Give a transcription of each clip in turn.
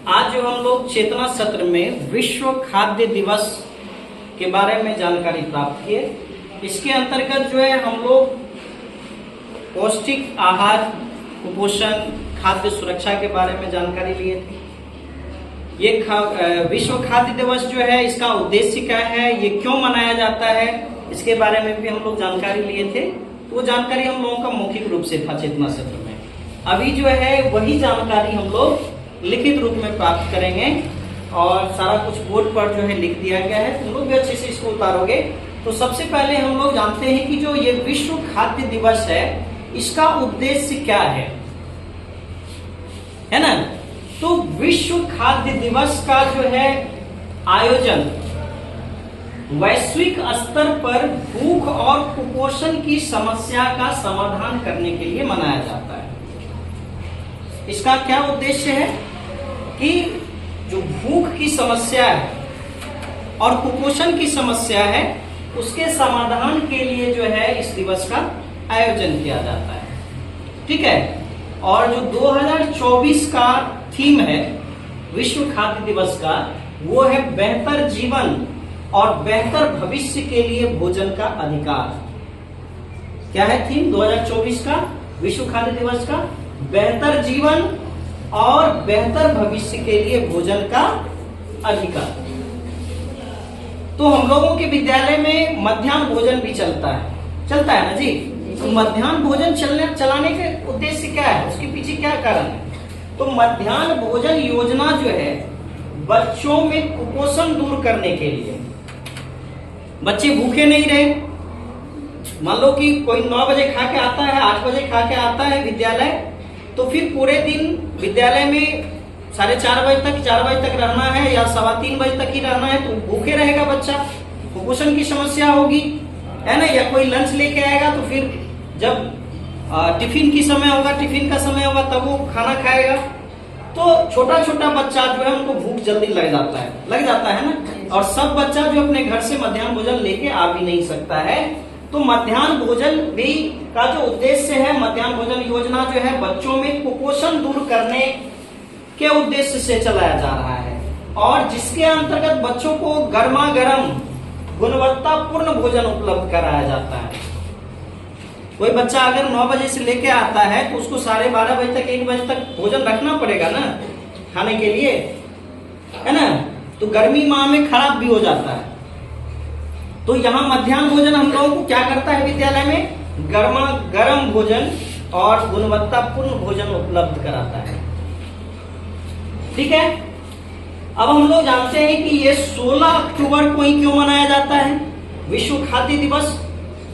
आज जो हम लोग चेतना सत्र में विश्व खाद्य दिवस के बारे में जानकारी प्राप्त किए। इसके अंतर्गत जो है हम लोग पौष्टिक आहार, कुपोषण, खाद्य सुरक्षा के बारे में जानकारी लिए थे। ये विश्व खाद्य दिवस जो है, इसका उद्देश्य क्या है, ये क्यों मनाया जाता है, इसके बारे में भी हम लोग जानकारी लिए थे। तो वो जानकारी हम लोगों का मौखिक रूप से था चेतना सत्र में। अभी जो है वही जानकारी हम लोग लिखित रूप में प्राप्त करेंगे और सारा कुछ बोर्ड पर जो है लिख दिया गया है। तुम लोग भी अच्छे से इसको उतारोगे। तो सबसे पहले हम लोग जानते हैं कि जो ये विश्व खाद्य दिवस है, इसका उद्देश्य क्या है ना। तो विश्व खाद्य दिवस का जो है आयोजन वैश्विक स्तर पर भूख और कुपोषण की समस्या का समाधान करने के लिए मनाया जाता है। इसका क्या उद्देश्य है कि जो भूख की समस्या है और कुपोषण की समस्या है, उसके समाधान के लिए जो है इस दिवस का आयोजन किया जाता है। ठीक है। और जो 2024 का थीम है विश्व खाद्य दिवस का, वो है बेहतर जीवन और बेहतर भविष्य के लिए भोजन का अधिकार। क्या है थीम 2024 का विश्व खाद्य दिवस का? बेहतर जीवन और बेहतर भविष्य के लिए भोजन का अधिकार। तो हम लोगों के विद्यालय में मध्याह्न भोजन भी चलता है ना जी। तो मध्याह्न भोजन चलाने के उद्देश्य क्या है, उसके पीछे क्या कारण है? तो मध्याह्न भोजन योजना जो है बच्चों में कुपोषण दूर करने के लिए, बच्चे भूखे नहीं रहे। मान लो कि कोई 9 बजे खा के आता है, 8 बजे खा के आता है विद्यालय, तो फिर पूरे दिन विद्यालय में 4:30 बजे तक, 4 बजे तक रहना है या 3:15 बजे तक ही रहना है, तो भूखे रहेगा बच्चा, कुपोषण की समस्या होगी, है ना। या कोई लंच लेके आएगा तो फिर जब टिफिन की समय होगा, टिफिन का समय होगा, तब वो खाना खाएगा। तो छोटा छोटा बच्चा जो है उनको भूख जल्दी लग जाता है ना। और सब बच्चा जो अपने घर से मध्याह्न भोजन लेके आ भी नहीं सकता है। तो मध्याह्न भोजन भी का जो उद्देश्य है, मध्याह्न भोजन योजना जो है बच्चों में कुपोषण दूर करने के उद्देश्य से चलाया जा रहा है, और जिसके अंतर्गत बच्चों को गर्मा गर्म गुणवत्तापूर्ण भोजन उपलब्ध कराया जाता है। कोई बच्चा अगर 9 बजे से लेके आता है तो उसको 12:30 बजे तक, 1 बजे तक भोजन रखना पड़ेगा ना खाने के लिए, है ना। तो गर्मी माह में खराब भी हो जाता है। तो यहाँ मध्याह्न भोजन हम लोगों को क्या करता है विद्यालय में, गर्मा गर्म भोजन और गुणवत्तापूर्ण भोजन उपलब्ध कराता है। ठीक है। अब हम लोग जानते हैं कि ये 16 अक्टूबर को ही क्यों मनाया जाता है विश्व खाद्य दिवस।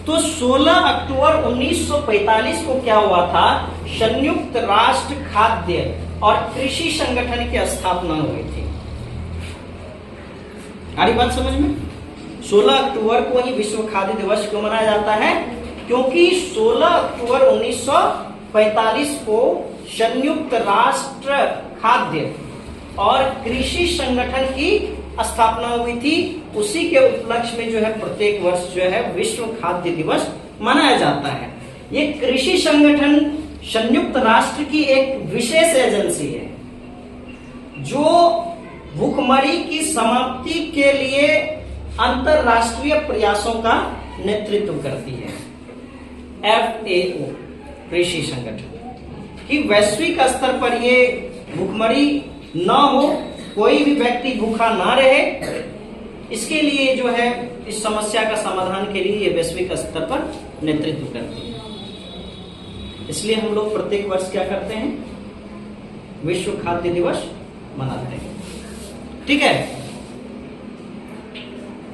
तो 16 अक्टूबर 1945 को क्या हुआ था, संयुक्त राष्ट्र खाद्य और कृषि संगठन की स्थापना हुई थी। आ रही बात समझ में? 16 अक्टूबर को ही विश्व खाद्य दिवस क्यों मनाया जाता है? क्योंकि 16 अक्टूबर 1945 को संयुक्त राष्ट्र खाद्य और कृषि संगठन की स्थापना हुई थी। उसी के उपलक्ष्य में जो है प्रत्येक वर्ष जो है विश्व खाद्य दिवस मनाया जाता है। ये कृषि संगठन संयुक्त राष्ट्र की एक विशेष एजेंसी है जो भूखमरी की समाप्ति के लिए अंतरराष्ट्रीय प्रयासों का नेतृत्व करती है। FAO कृषि संगठन की वैश्विक स्तर पर ये भूखमरी न हो, कोई भी व्यक्ति भूखा ना रहे, इसके लिए जो है इस समस्या का समाधान के लिए ये वैश्विक स्तर पर नेतृत्व करती है। इसलिए हम लोग प्रत्येक वर्ष क्या करते हैं, विश्व खाद्य दिवस मनाते हैं। ठीक है।